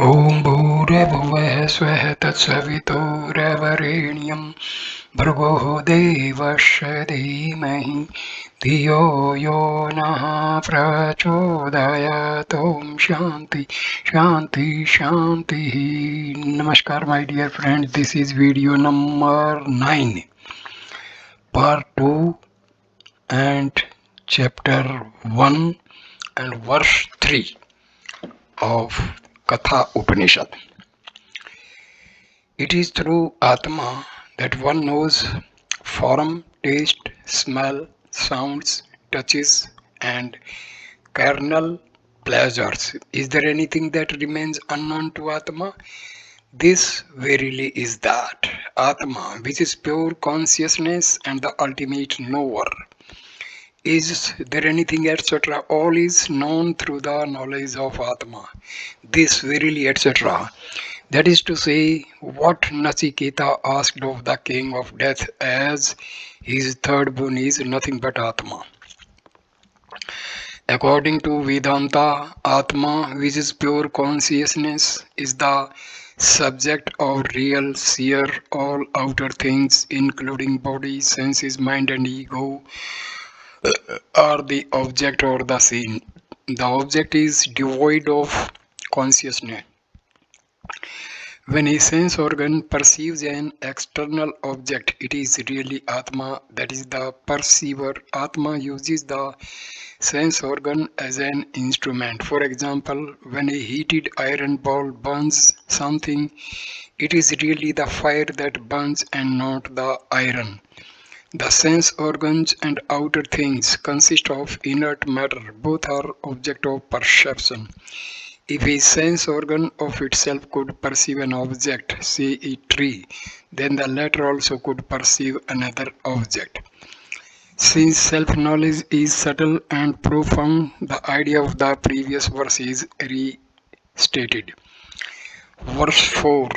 ॐ भूर्भुवः स्वः तत्सवितुर्वरेण्यं भर्गो देवस्य धीमहि धियो यो नः प्रचोदयात् ॐ शांति शांति शांति. Namaskar my dear friends, this is video number 9 part 2 and chapter 1 and verse 3 of Katha Upanishad. It is through Atma that one knows form, taste, smell, sounds, touches, and carnal pleasures. Is there anything that remains unknown to Atma? This verily is that Atma, which is pure consciousness and the ultimate knower. Is there anything, etc.? All is known through the knowledge of Atma. This verily, etc. That is to say, what Naciketas asked of the king of death as his third boon is nothing but Atma. According to Vedanta, Atma, which is pure consciousness, is the subject of real seer. All outer things, including body, senses, mind, and ego, are the object or the scene. The object is devoid of consciousness. When a sense organ perceives an external object, it is really Atma, that is the perceiver. Atma uses the sense organ as an instrument. For example, when a heated iron ball burns something, it is really the fire that burns and not the iron. The sense organs and outer things consist of inert matter. Both are object of perception. If a sense organ of itself could perceive an object, say a tree, then the latter also could perceive another object. Since self-knowledge is subtle and profound, the idea of the previous verse is restated. Verse 4.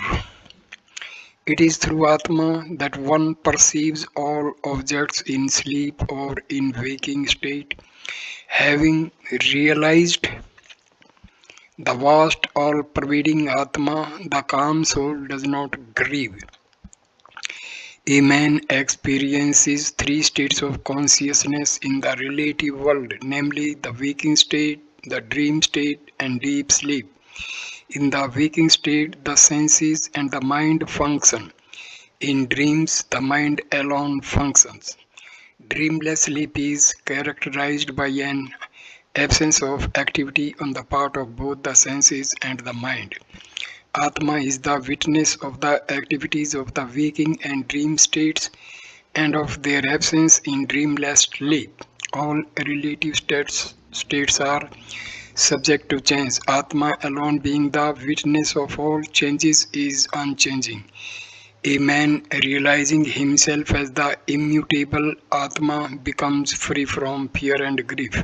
It is through Atma that one perceives all objects in sleep or in waking state. Having realized the vast, all-pervading Atma, the calm soul does not grieve. A man experiences three states of consciousness in the relative world, namely the waking state, the dream state, and deep sleep. In the waking state, the senses and the mind function. In dreams, the mind alone functions. Dreamless sleep is characterized by an absence of activity on the part of both the senses and the mind. Atma is the witness of the activities of the waking and dream states and of their absence in dreamless sleep. All relative states are subject to change. Atma alone being the witness of all changes is unchanging. A man realizing himself as the immutable Atma becomes free from fear and grief.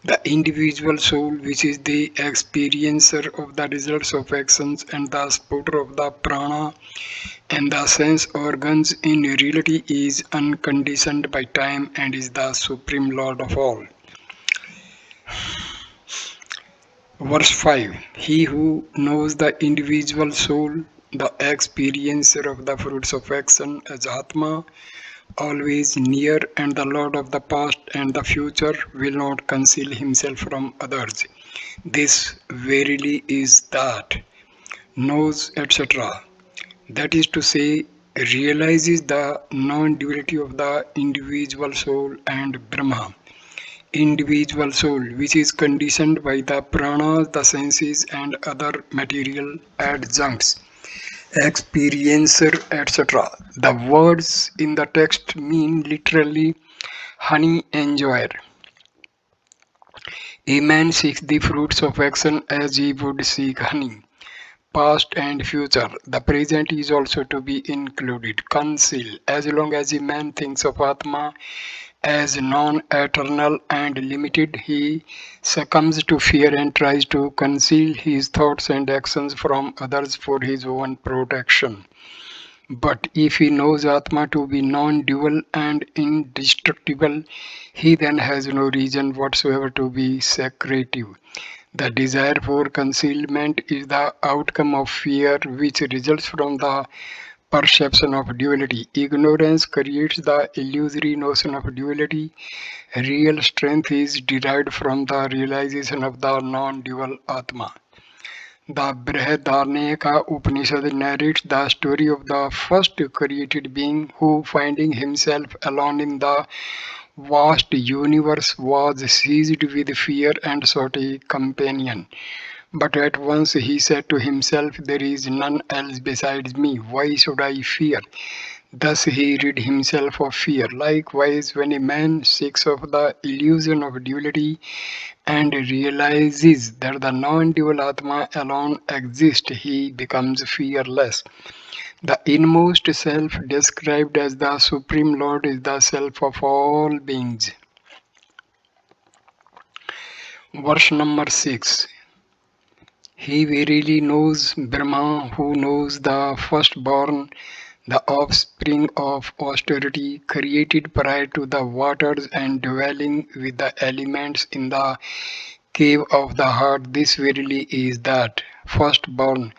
The individual soul, which is the experiencer of the results of actions and the supporter of the prana and the sense organs, in reality is unconditioned by time and is the supreme lord of all. Verse 5. He who knows the individual soul, the experiencer of the fruits of action as Atma, always near and the Lord of the past and the future, will not conceal himself from others. This verily is that knows, etc. That is to say, realizes the non-duality of the individual soul and Brahma. Individual soul, which is conditioned by the pranas, the senses, and other material adjuncts. Experiencer, etc. The words in the text mean literally honey enjoyer. A man seeks the fruits of action as he would seek honey. Past and future. The present is also to be included. Conceal. As long as a man thinks of Atma as non-eternal and limited, he succumbs to fear and tries to conceal his thoughts and actions from others for his own protection. But if he knows Atma to be non-dual and indestructible, he then has no reason whatsoever to be secretive. The desire for concealment is the outcome of fear, which results from the perception of duality. Ignorance creates the illusory notion of duality. Real strength is derived from the realization of the non-dual Atma. The Brihadaranyaka Upanishad narrates the story of the first created being who, finding himself alone in the vast universe, was seized with fear and sought a companion. But at once he said to himself, "There is none else besides me. Why should I fear?" Thus he rid himself of fear. Likewise, when a man shakes off the illusion of duality and realizes that the non-dual Atma alone exists, he becomes fearless. The inmost self, described as the Supreme Lord, is the self of all beings. Verse number 6. He verily knows Brahma, who knows the firstborn, the offspring of austerity, created prior to the waters and dwelling with the elements in the cave of the heart. This verily is that firstborn,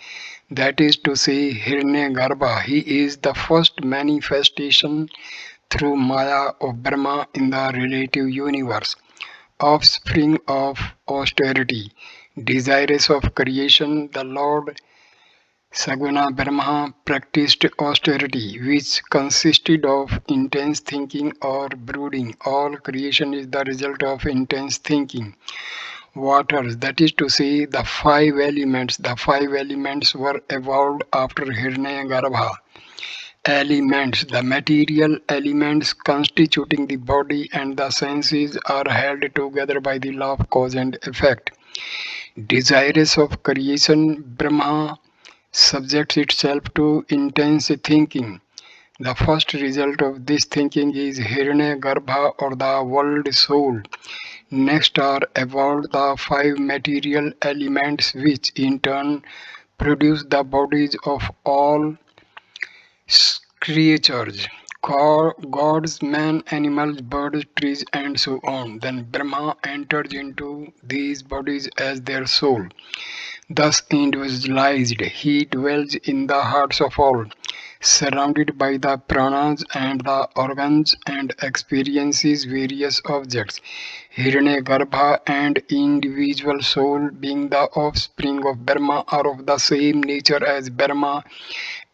that is to say, Hiranyagarbha. He is the first manifestation through Maya of Brahma in the relative universe. Offspring of austerity, desirous of creation, the Lord Saguna Brahma practiced austerity, which consisted of intense thinking or brooding. All creation is the result of intense thinking. Waters, that is to say, the five elements. The five elements were evolved after Hiranyagarbha. Elements, the material elements constituting the body and the senses, are held together by the law of cause and effect. Desirous of creation, Brahma subjects itself to intense thinking. The first result of this thinking is Hiranyagarbha, or the world soul. Next are evolved the five material elements, which in turn produce the bodies of all creatures: gods, man, animals, birds, trees, and so on. Then Brahma enters into these bodies as their soul. Thus individualized, he dwells in the hearts of all, surrounded by the pranas and the organs, and experiences various objects. Hiranyagarbha and individual soul, being the offspring of Brahma, are of the same nature as Brahma,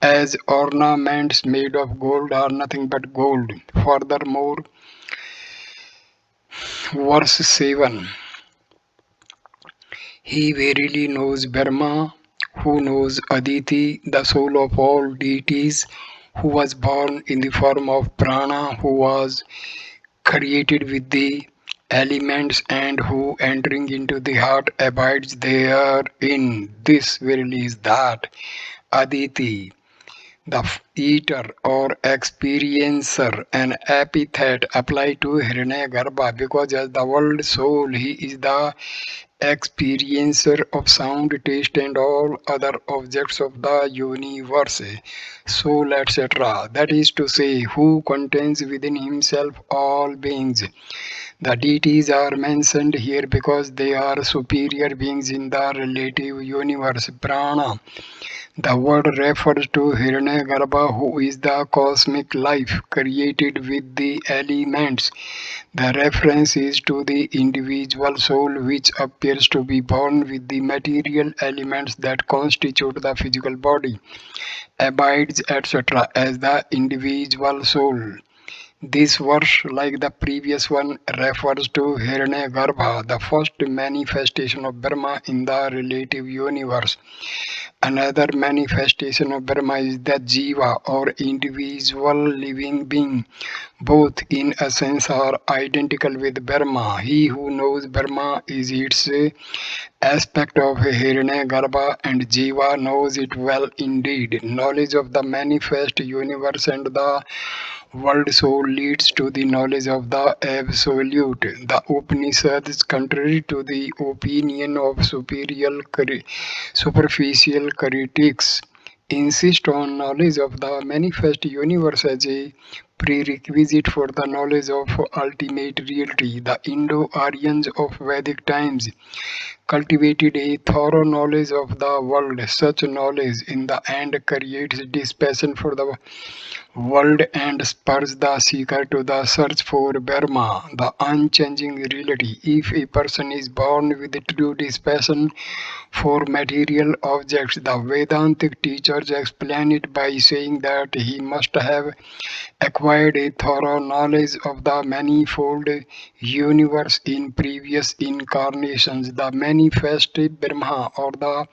as ornaments made of gold are nothing but gold. Furthermore, verse 7. He verily knows Brahma, who knows Aditi, the soul of all deities, who was born in the form of prana, who was created with the elements, and who, entering into the heart, abides therein. This verily is that Aditi, the eater or experiencer, an epithet applied to Hiranyagarbha, because as the world soul he is the experiencer of sound, taste, and all other objects of the universe, soul, etc. That is to say, who contains within himself all beings. The deities are mentioned here because they are superior beings in the relative universe. Prana, the word refers to Hiranyagarbha, who is the cosmic life created with the elements. The reference is to the individual soul, which appears to be born with the material elements that constitute the physical body, abides, etc., as the individual soul. This verse, like the previous one, refers to Hiranyagarbha, the first manifestation of Brahma in the relative universe. Another manifestation of Brahma is the Jiva, or individual living being. Both in essence are identical with Brahma. He who knows Brahma is its aspect of Hiranyagarbha, and Jiva knows it well indeed. Knowledge of the manifest universe and the world soul leads to the knowledge of the absolute. The Upanishads, contrary to the opinion of superficial critics, insist on knowledge of the manifest universe as a prerequisite for the knowledge of ultimate reality. The Indo-Aryans of Vedic times cultivated a thorough knowledge of the world. Such knowledge in the end creates this passion for the world and spurs the seeker to the search for Brahma, the unchanging reality. If a person is born with a true passion for material objects, the Vedantic teachers explain it by saying that he must have acquired a thorough knowledge of the manifold universe in previous incarnations. The manifest Brahma or the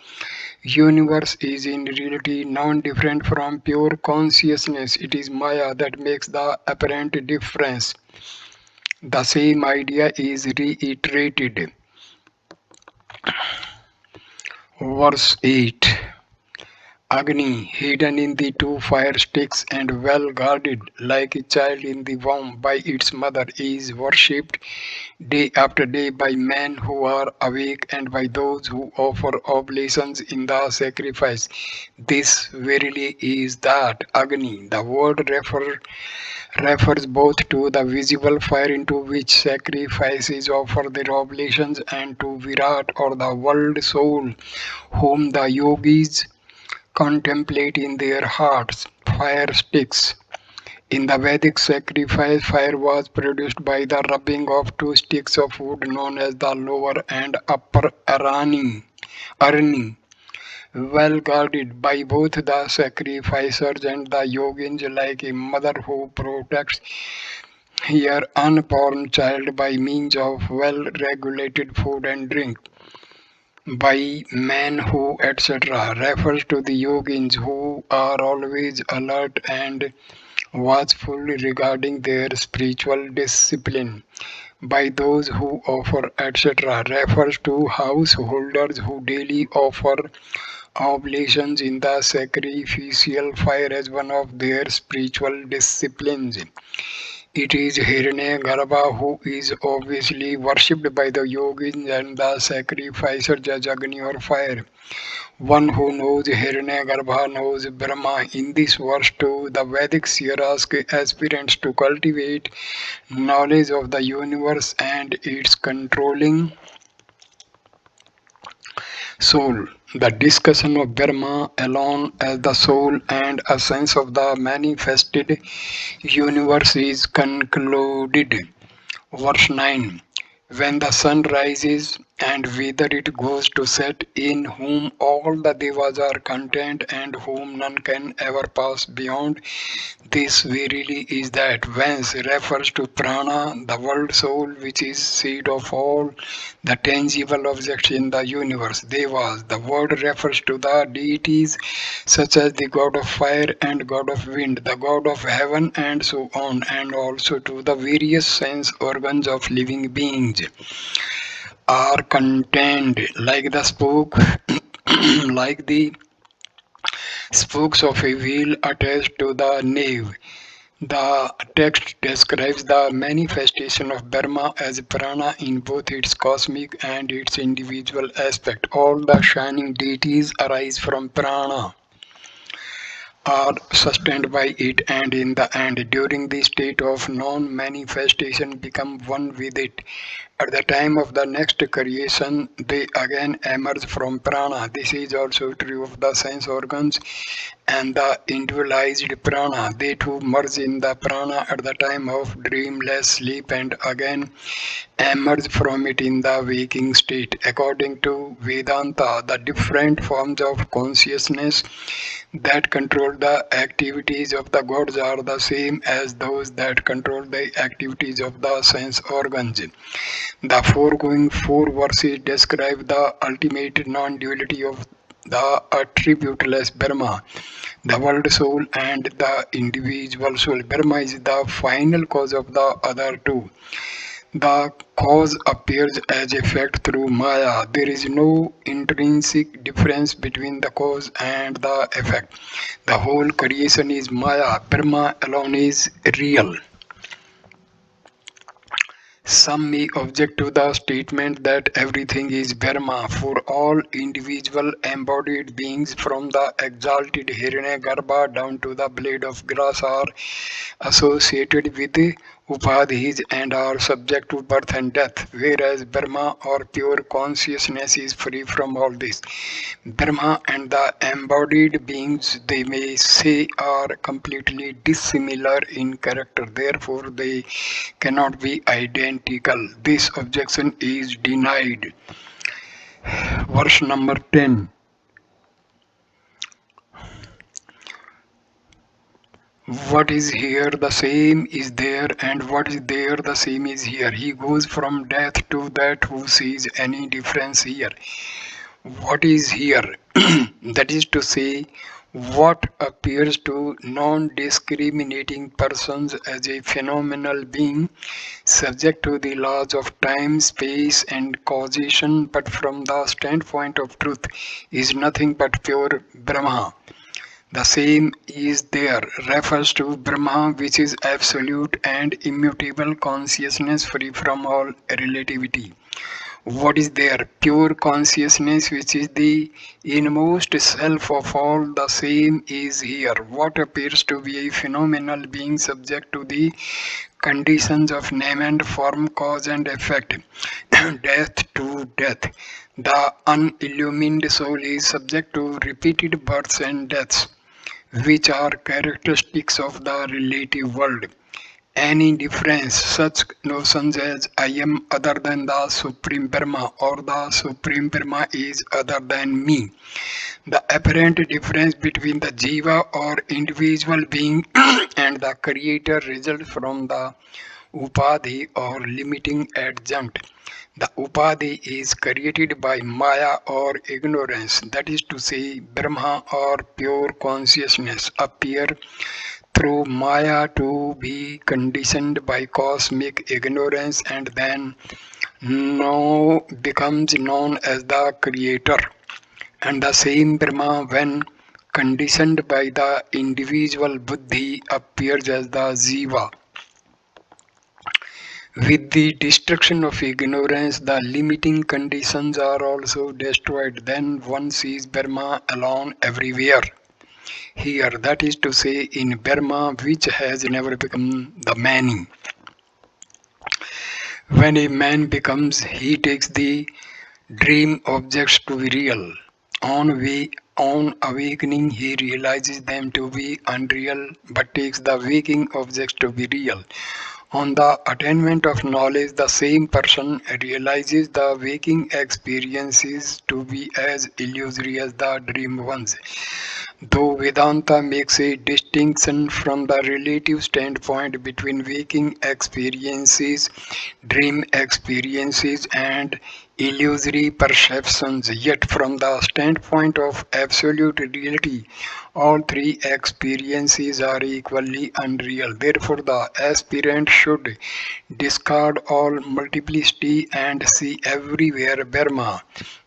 universe is in reality non-different from pure consciousness. It is Maya that makes the apparent difference. The same idea is reiterated. Verse 8. Agni, hidden in the two fire sticks and well guarded like a child in the womb by its mother, is worshipped day after day by men who are awake and by those who offer oblations in the sacrifice. This verily is that Agni. The word refers both to the visible fire into which sacrifices offer their oblations and to Virat or the world soul, whom the yogis contemplate in their hearts. Fire sticks. In the Vedic sacrifice, fire was produced by the rubbing of two sticks of wood known as the lower and upper arani, well guarded by both the sacrificers and the yogins, like a mother who protects her unborn child by means of well regulated food and drink. By men who etc. refers to the yogins who are always alert and watchful regarding their spiritual discipline. By those who offer etc. refers to householders who daily offer oblations in the sacrificial fire as one of their spiritual disciplines. It is Hiranyagarbha who is obviously worshipped by the yogis and the sacrificers as Agni or fire. One who knows Hiranyagarbha knows Brahma. In this verse too, the Vedic seer asks aspirants to cultivate knowledge of the universe and its controlling soul. The discussion of Brahma alone as the soul and essence of the manifested universe is concluded. Verse 9. When the sun rises and whither it goes to set, in whom all the devas are content and whom none can ever pass beyond, this verily is that. Whence refers to prana, the world soul, which is seed of all the tangible objects in the universe. Devas, the word refers to the deities such as the god of fire and god of wind, the god of heaven, and so on, and also to the various sense organs of living beings are contained like the spoke like the spokes of a wheel attached to the nave. The text describes the manifestation of Brahma as prana in both its cosmic and its individual aspect. All the shining deities arise from prana, are sustained by it, and in the end, during the state of non-manifestation, become one with it. At the time of the next creation, they again emerge from prana. This is also true of the sense organs and the individualized prana. They too merge in the prana at the time of dreamless sleep and again emerge from it in the waking state. According to Vedanta, the different forms of consciousness that control the activities of the gods are the same as those that control the activities of the sense organs. The foregoing four verses describe the ultimate non-duality of the attributeless Brahma, the world soul, and the individual soul. Brahma is the final cause of the other two. The cause appears as effect through Maya. There is no intrinsic difference between the cause and the effect. The whole creation is Maya. Brahma alone is real. Some may object to the statement that everything is Brahma, for all individual embodied beings from the exalted Hiranyagarbha down to the blade of grass are associated with upadhis and are subject to birth and death, whereas Brahma or pure consciousness is free from all this. Brahma and the embodied beings, they may say, are completely dissimilar in character, therefore they cannot be identical. This objection is denied. Verse number 10. What is here the same is there, and what is there the same is here. He goes from death to that who sees any difference here. What is here? That is to say, what appears to non-discriminating persons as a phenomenal being subject to the laws of time, space and causation, but from the standpoint of truth is nothing but pure Brahma. The same is there refers to Brahma, which is absolute and immutable consciousness free from all relativity. What is there? Pure consciousness, which is the inmost self of all. The same is here. What appears to be a phenomenal being subject to the conditions of name and form, cause and effect, death to death. The unillumined soul is subject to repeated births and deaths, which are characteristics of the relative world. Any difference, such notions as I am other than the Supreme Brahma or the Supreme Brahma is other than me. The apparent difference between the Jiva or individual being and the Creator results from the Upadhi or limiting adjunct. The Upadhi is created by Maya or ignorance, that is to say, Brahma or pure consciousness appear through Maya to be conditioned by cosmic ignorance and then now becomes known as the Creator. And the same Brahma, when conditioned by the individual Buddhi, appears as the Jiva. With the destruction of ignorance, the limiting conditions are also destroyed. Then one sees Brahma alone everywhere. Here, that is to say, in Brahma, which has never become the many. When a man becomes, he takes the dream objects to be real. On awakening, he realizes them to be unreal, but takes the waking objects to be real. On the attainment of knowledge, the same person realizes the waking experiences to be as illusory as the dream ones. Though Vedanta makes a distinction from the relative standpoint between waking experiences, dream experiences, and illusory perceptions, yet from the standpoint of absolute reality, all three experiences are equally unreal. Therefore, the aspirant should discard all multiplicity and see everywhere Brahma,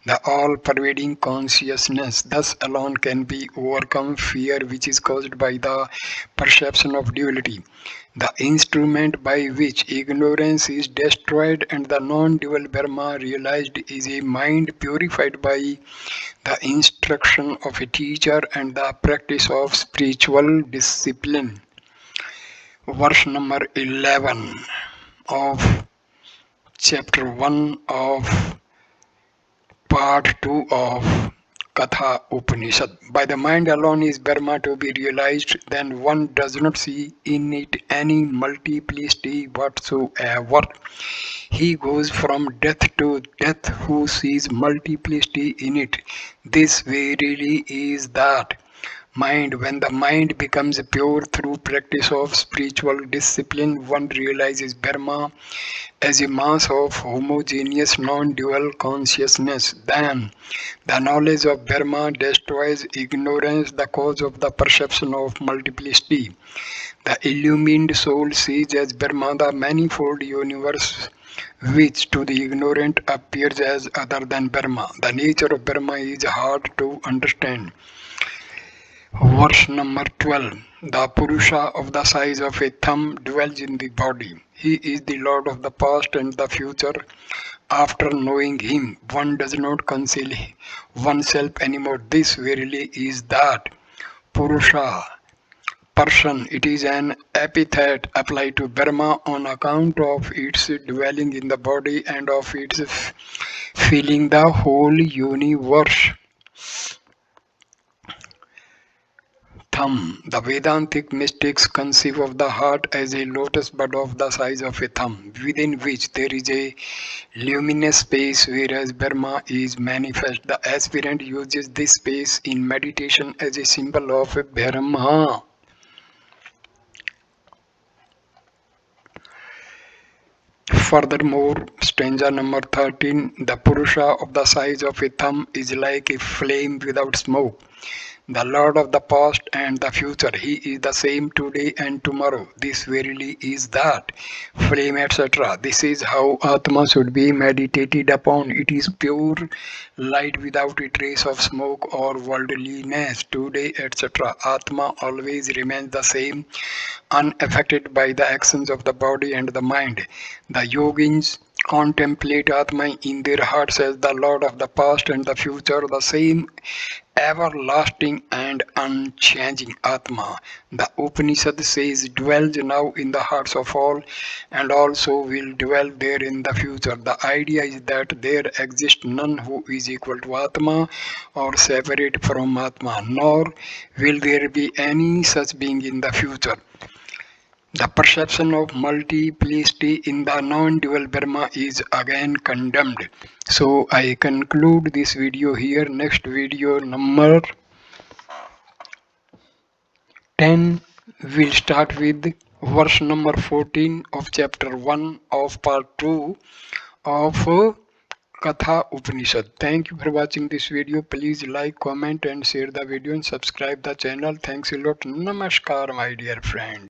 the all-pervading consciousness. Thus alone can be overcome fear which is caused by the perception of duality. The instrument by which ignorance is destroyed and the non-dual Brahma realized is a mind purified by the instruction of a teacher and the practice of spiritual discipline. Verse number 11 of chapter 1 of part 2 of Katha Upanishad. By the mind alone is Brahma to be realized, then one does not see in it any multiplicity whatsoever. He goes from death to death who sees multiplicity in it. This verily is that mind. When the mind becomes pure through practice of spiritual discipline, one realizes Brahma as a mass of homogeneous non-dual consciousness. Then the knowledge of Brahma destroys ignorance, the cause of the perception of multiplicity. The illumined soul sees as Brahma the manifold universe, which to the ignorant appears as other than Brahma. The nature of Brahma is hard to understand. Verse number 12. The Purusha of the size of a thumb dwells in the body. He is the Lord of the past and the future. After knowing him, one does not conceal oneself anymore. This verily is that Purusha, person. It is an epithet applied to Brahma on account of its dwelling in the body and of its filling the whole universe. Thumb. The Vedantic mystics conceive of the heart as a lotus bud of the size of a thumb, within which there is a luminous space, whereas Brahma is manifest. The aspirant uses this space in meditation as a symbol of Brahma. Furthermore, stanza number 13, the Purusha of the size of a thumb is like a flame without smoke. The Lord of the past and the future, He is the same today and tomorrow. This verily is that flame, etc. This is how Atma should be meditated upon. It is pure light without a trace of smoke or worldliness. Today, etc. Atma always remains the same, unaffected by the actions of the body and the mind. The yogins contemplate Atma in their hearts as the Lord of the past and the future, the same everlasting and unchanging Atma. The Upanishad says dwells now in the hearts of all and also will dwell there in the future. The idea is that there exists none who is equal to Atma or separate from Atma, nor will there be any such being in the future. The perception of multiplicity in the non-dual Brahma is again condemned. So I conclude this video here. Next video number 10 will start with verse number 14 of chapter 1 of part 2 of Katha Upanishad. Thank you for watching this video. Please like, comment and share the video and subscribe the channel. Thanks a lot. Namaskar my dear friend.